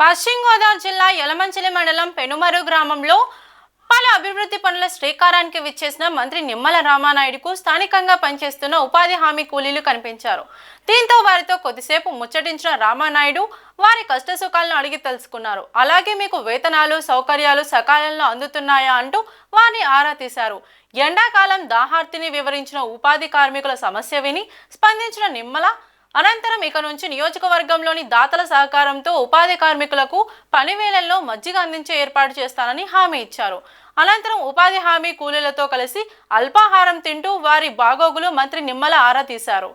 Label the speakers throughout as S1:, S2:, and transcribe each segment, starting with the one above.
S1: పశ్చిమ గోదావరి జిల్లా యలమంచిలి మండలం పెనుమరు గ్రామంలో పలు అభివృద్ధి పనుల శ్రీకారానికి విచ్చేసిన మంత్రి నిమ్మల రామానాయుడుకు స్థానికంగా పనిచేస్తున్న ఉపాధి హామీ కూలీలు కనిపించారు. దీంతో వారితో కొద్దిసేపు ముచ్చటించిన రామానాయుడు వారి కష్టసుఖాలను అడిగి తెలుసుకున్నారు. అలాగే మీకు వేతనాలు సౌకర్యాలు సకాలంలో అందుతున్నాయా అంటూ వారిని ఆరా తీశారు. ఎండాకాలం దాహార్తిని వివరించిన ఉపాధి కార్మికుల సమస్య విని స్పందించిన నిమ్మల అనంతరం ఇక నుంచి నియోజకవర్గంలోని దాతల సహకారంతో ఉపాధి కార్మికులకు పని వేళల్లో మజ్జిగ అందించే ఏర్పాటు చేస్తానని హామీ ఇచ్చారు. అనంతరం ఉపాధి హామీ కూలీలతో కలిసి అల్పాహారం తింటూ వారి బాగోగులు మంత్రి నిమ్మల ఆరా తీశారు.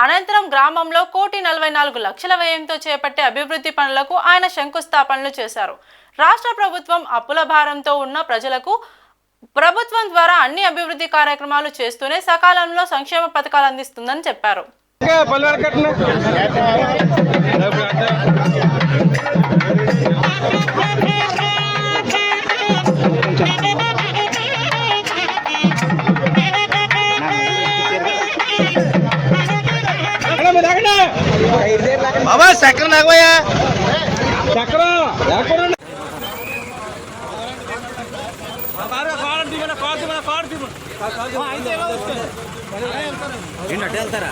S1: అనంతరం గ్రామంలో 1,44,00,000 వ్యయంతో చేపట్టే అభివృద్ధి పనులకు ఆయన శంకుస్థాపనలు చేశారు. రాష్ట్ర ప్రభుత్వం అప్పుల భారంతో ఉన్న ప్రజలకు ప్రభుత్వం ద్వారా అన్ని అభివృద్ధి కార్యక్రమాలు చేస్తూనే సకాలంలో సంక్షేమ పథకాలు అందిస్తుందని చెప్పారు.
S2: బాబా చక్ర నాగోయా చక్ర ఏంటంటే వెళ్తారా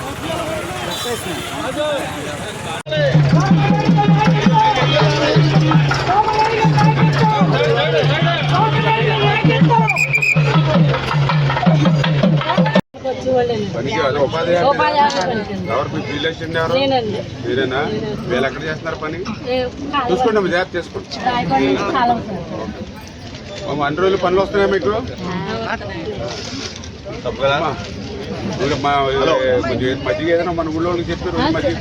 S3: పనికి ఉపాధి మీరేనా వీళ్ళు ఎక్కడ చేస్తున్నారు పని చూసుకోండి జాగ్రత్త చేసుకోండి. అన్ని రోజులు పనులు వస్తున్నాయా మీకు? తప్పు కదా మజ్జిగ ఏదైనా మన ఊళ్ళో చెప్పారు మజ్జిగ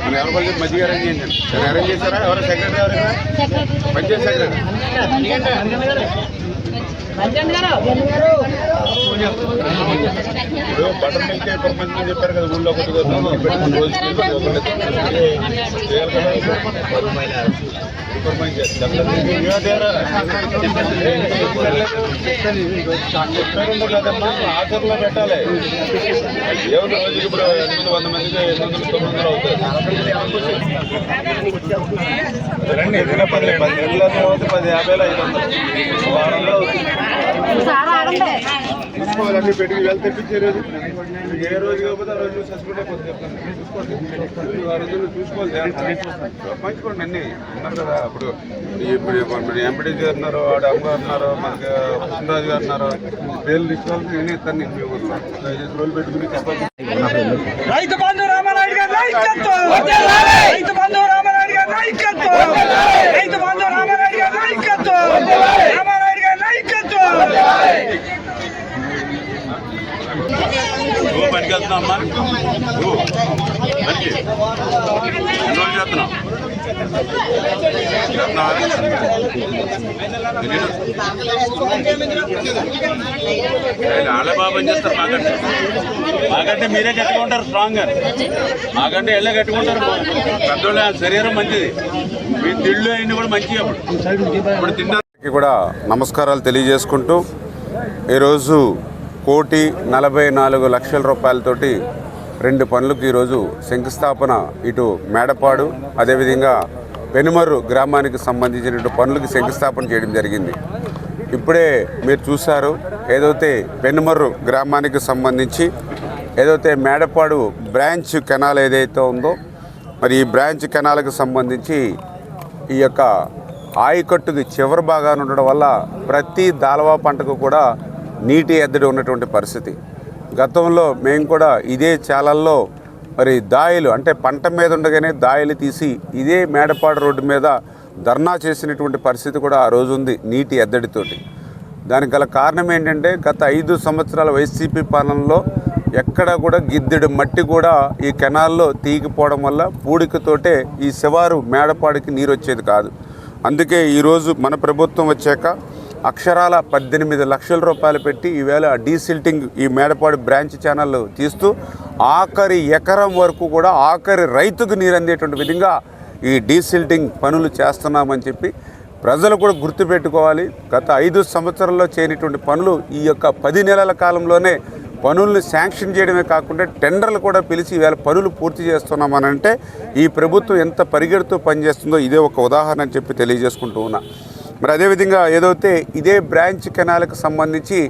S3: మన ఎవరి మజ్జిగ అరేంజ్ చేయండి. సరే అరేంజ్ చేశారా? ఎవరు సెక్రటరీ ఎవరైనా పంచాయతీ సెక్రటరీ ఇప్పుడు బటర్ మిల్క్ కొంతమంది చెప్పారు కదా ఊళ్ళో కొద్దిగా కదమ్మా ఆఖరిలో పెట్టాలి. ఎవరు రోజుకి ఇప్పుడు 800 మందికి 800-900 అవుతుంది. రండి 10 గంటల 10:50 500 వారంలో చూసుకోవాలన్నీ పెట్టి వెళ్తే తెప్పించే రోజు ఏ రోజు కాకపోతే ఆ రోజు సస్పెండ్ అయిపోతుంది. చూసుకోండి ఆ రోజులు చూసుకోవాలి. పంచుకోండి అన్నీ ఉన్నారు కదా. ఇప్పుడు ఎంపీడీ గారు ఉన్నారు, ఆడ అమ్మ ఉన్నారు, మనకి కృష్ణరాజు గారు ఉన్నారు. పేర్లు తీసుకోవాలి. నేను ఇస్తాను నీకు మీ ఊళ్ళో 5 రోజులు పెట్టుకుని చెప్పాలి.
S2: రైతు బంధు రామానాయుడు గారి నాయకత్వం, రైతు బంధు రామానాయుడు గారి నాయకత్వం, రైతు బంధు రామానాయుడు గారి నాయకత్వం, రామానాయుడు గారి నాయకత్వం.
S3: నువ్వు పనికి వెళ్తున్నావు అమ్మా? నువ్వు పనికి ఎన్ని రోజులు చేస్తున్నావు? ఆలబాబు అని చేస్తారు. మాకంటే మీరే కట్టుకుంటారు స్ట్రాంగ్ గా. మాకంటే ఎళ్ళే కట్టుకుంటారు. పెద్దోళ్ళ శరీరం మంచిది. మీ తిళ్ళు అయినా కూడా మంచిగా ఇప్పుడు తినడానికి కూడా నమస్కారాలు తెలియజేసుకుంటూ ఈరోజు 1,44,00,000 రూపాయలతోటి 2 పనులకు ఈరోజు శంకుస్థాపన ఇటు మేడపాడు అదేవిధంగా పెనుమర్రు గ్రామానికి సంబంధించిన పనులకు శంకుస్థాపన చేయడం జరిగింది. ఇప్పుడే మీరు చూశారు ఏదైతే పెనుమర్రు గ్రామానికి సంబంధించి ఏదైతే మేడపాడు బ్రాంచ్ కెనాల్ ఏదైతే ఉందో మరి ఈ బ్రాంచ్ కెనాల్కి సంబంధించి ఈ యొక్క ఆయకట్టుకి చివరి భాగాన్ని ఉండడం వల్ల ప్రతి దాలవా పంటకు కూడా నీటి ఎద్దడి ఉన్నటువంటి పరిస్థితి. గతంలో మేము కూడా ఇదే చాలల్లో మరి దాయిలు అంటే పంట మీద ఉండగానే దాయిలు తీసి ఇదే మేడపాడు రోడ్డు మీద ధర్నా చేసినటువంటి పరిస్థితి కూడా ఆ రోజు ఉంది నీటి ఎద్దడితోటి. దానికి గల కారణం ఏంటంటే గత 5 సంవత్సరాల వైసీపీ పాలనలో ఎక్కడ కూడా గిద్దెడు మట్టి కూడా ఈ కెనాల్లో తీగిపోవడం వల్ల పూడికతోటే ఈ శివారు మేడపాడికి నీరు వచ్చేది కాదు. అందుకే ఈరోజు మన ప్రభుత్వం వచ్చాక అక్షరాల 18 లక్షల రూపాయలు పెట్టి ఈవేళ డీసిల్టింగ్ ఈ మేడపాడు బ్రాంచ్ ఛానల్ తీస్తూ ఆఖరి ఎకరం వరకు కూడా ఆఖరి రైతుకు నీరు అందేటువంటి విధంగా ఈ డీసిల్టింగ్ పనులు చేస్తున్నామని చెప్పి ప్రజలు కూడా గుర్తుపెట్టుకోవాలి. గత 5 సంవత్సరాల్లో చేయనటువంటి పనులు ఈ యొక్క 10 నెలల కాలంలోనే పనుల్ని శాంక్షన్ చేయడమే కాకుండా టెండర్లు కూడా పిలిచి ఈవేళ పనులు పూర్తి చేస్తున్నామనంటే ఈ ప్రభుత్వం ఎంత పరిగెడుతూ పనిచేస్తుందో ఇదే ఒక ఉదాహరణ అని చెప్పి తెలియజేసుకుంటూ ఉన్నా. మరి అదేవిధంగా ఏదైతే ఇదే బ్రాంచ్ కెనాల్కి సంబంధించి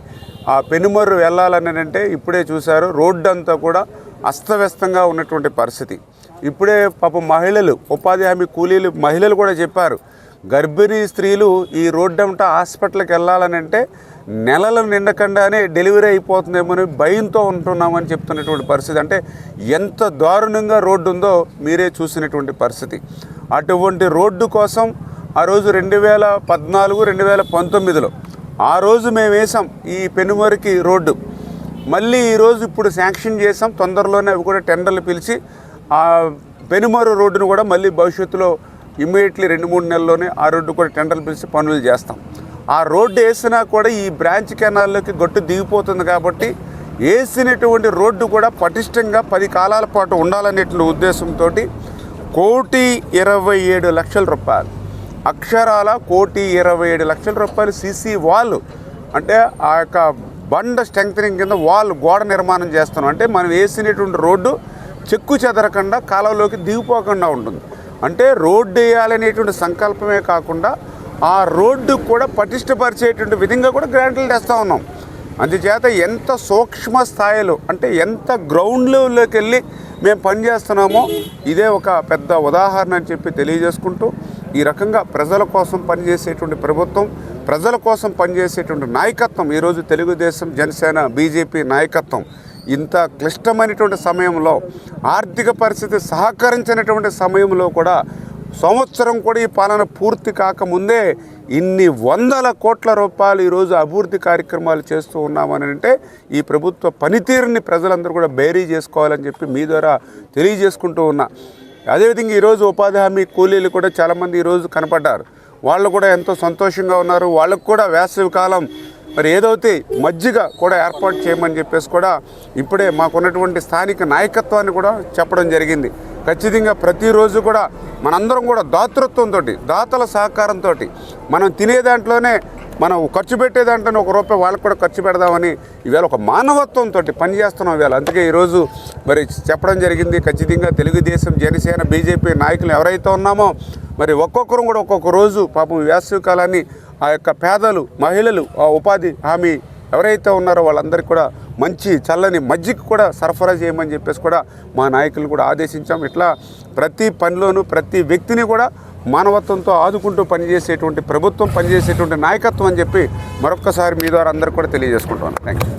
S3: ఆ పెనుమర్రు వెళ్ళాలని అంటే ఇప్పుడే చూశారు, రోడ్డు అంతా కూడా అస్తవ్యస్తంగా ఉన్నటువంటి పరిస్థితి. ఇప్పుడే పాపం మహిళలు, ఉపాధి హామీ కూలీలు మహిళలు కూడా చెప్పారు, గర్భిణీ స్త్రీలు ఈ రోడ్డు అంతా హాస్పిటల్కి వెళ్ళాలని అంటే నెలలు నిండకుండానే డెలివరీ అయిపోతుందేమని భయంతో ఉంటున్నామని చెప్తున్నటువంటి పరిస్థితి. అంటే ఎంత దారుణంగా రోడ్డు ఉందో మీరే చూసినటువంటి పరిస్థితి. అటువంటి రోడ్డు కోసం ఆ రోజు 2014, 2019లో ఆ రోజు మేము వేసాం ఈ పెనుమరికి రోడ్డు. మళ్ళీ ఈరోజు ఇప్పుడు శాంక్షన్ చేసాం, తొందరలోనే అవి కూడా టెండర్లు పిలిచి ఆ పెనుమరు రోడ్డును కూడా మళ్ళీ భవిష్యత్తులో ఇమ్మీడియట్లీ 2-3 నెలల్లోనే ఆ రోడ్డు కూడా టెండర్లు పిలిచి పనులు చేస్తాం. ఆ రోడ్డు వేసినా కూడా ఈ బ్రాంచ్ కెనాల్లోకి గట్టు దిగిపోతుంది కాబట్టి వేసినటువంటి రోడ్డు కూడా పటిష్టంగా 10 కాలాల పాటు ఉండాలనేటువంటి ఉద్దేశంతో 1,27,00,000 రూపాయలు, అక్షరాల 1,27,00,000 రూపాయలు సీసీ వాల్, అంటే ఆ యొక్క బండ స్ట్రెంగ్తనింగ్ కింద వాల్ గోడ నిర్మాణం చేస్తున్నాం. అంటే మనం వేసినటువంటి రోడ్డు చెక్కు చెదరకుండా కాలంలోకి దిగిపోకుండా ఉంటుంది. అంటే రోడ్డు వేయాలనేటువంటి సంకల్పమే కాకుండా ఆ రోడ్డు కూడా పటిష్టపరిచేటువంటి విధంగా కూడా గ్రాంట్లు తెస్తూ ఉన్నాం. అందుచేత ఎంత సూక్ష్మ స్థాయిలో, అంటే ఎంత గ్రౌండ్ లెవెల్లోకి వెళ్ళి మేము పనిచేస్తున్నామో ఇదే ఒక పెద్ద ఉదాహరణ అని చెప్పి తెలియజేసుకుంటూ, ఈ రకంగా ప్రజల కోసం పనిచేసేటువంటి ప్రభుత్వం, ప్రజల కోసం పనిచేసేటువంటి నాయకత్వం ఈరోజు తెలుగుదేశం, జనసేన, బీజేపీ నాయకత్వం ఇంత క్లిష్టమైనటువంటి సమయంలో, ఆర్థిక పరిస్థితి సహకరించినటువంటి సమయంలో కూడా సంవత్సరం కూడా ఈ పాలన పూర్తి కాకముందే ఇన్ని 100 కోట్ల రూపాయలు ఈరోజు అభివృద్ధి కార్యక్రమాలు చేస్తూ ఉన్నామని అంటే ఈ ప్రభుత్వ పనితీరుని ప్రజలందరూ కూడా బేరీ చేసుకోవాలని చెప్పి మీ ద్వారా తెలియజేసుకుంటూ ఉన్నా. అదేవిధంగా ఈరోజు ఉపాధి హామీ కూలీలు కూడా చాలామంది ఈరోజు కనపడ్డారు. వాళ్ళు కూడా ఎంతో సంతోషంగా ఉన్నారు. వాళ్ళకు కూడా వేసవి కాలం మరి ఏదైతే మజ్జిగ కూడా ఏర్పాటు చేయమని చెప్పేసి కూడా ఇప్పుడే మాకున్నటువంటి స్థానిక నాయకత్వాన్ని కూడా చెప్పడం జరిగింది. ఖచ్చితంగా ప్రతిరోజు కూడా మనందరం కూడా దాతృత్వంతో, దాతల సహకారంతో మనం తినే దాంట్లోనే, మనం ఖర్చు పెట్టే దాంట్లోనే ₹1 వాళ్ళకు కూడా ఖర్చు పెడదామని ఈవేళ ఒక మానవత్వంతో పనిచేస్తున్నాం ఈవేళ. అందుకే ఈరోజు మరి చెప్పడం జరిగింది. ఖచ్చితంగా తెలుగుదేశం, జనసేన, బీజేపీ నాయకులు ఎవరైతే ఉన్నామో మరి ఒక్కొక్కరు కూడా ఒక్కొక్క రోజు పాపం వేసవి కాలాన్ని ఆ యొక్క పేదలు, మహిళలు, ఆ ఉపాధి హామీ ఎవరైతే ఉన్నారో వాళ్ళందరికీ కూడా మంచి చల్లని మజ్జిగ కూడా సరఫరా చేయమని చెప్పేసి కూడా మా నాయకులు కూడా ఆదేశించాం. ఇట్లా ప్రతి పనిలోనూ ప్రతి వ్యక్తిని కూడా మానవత్వంతో ఆదుకుంటూ పనిచేసేటువంటి ప్రభుత్వం, పనిచేసేటువంటి నాయకత్వం అని చెప్పి మరొక్కసారి మీ ద్వారా అందరికీ కూడా తెలియజేసుకుంటున్నాను. Thank you.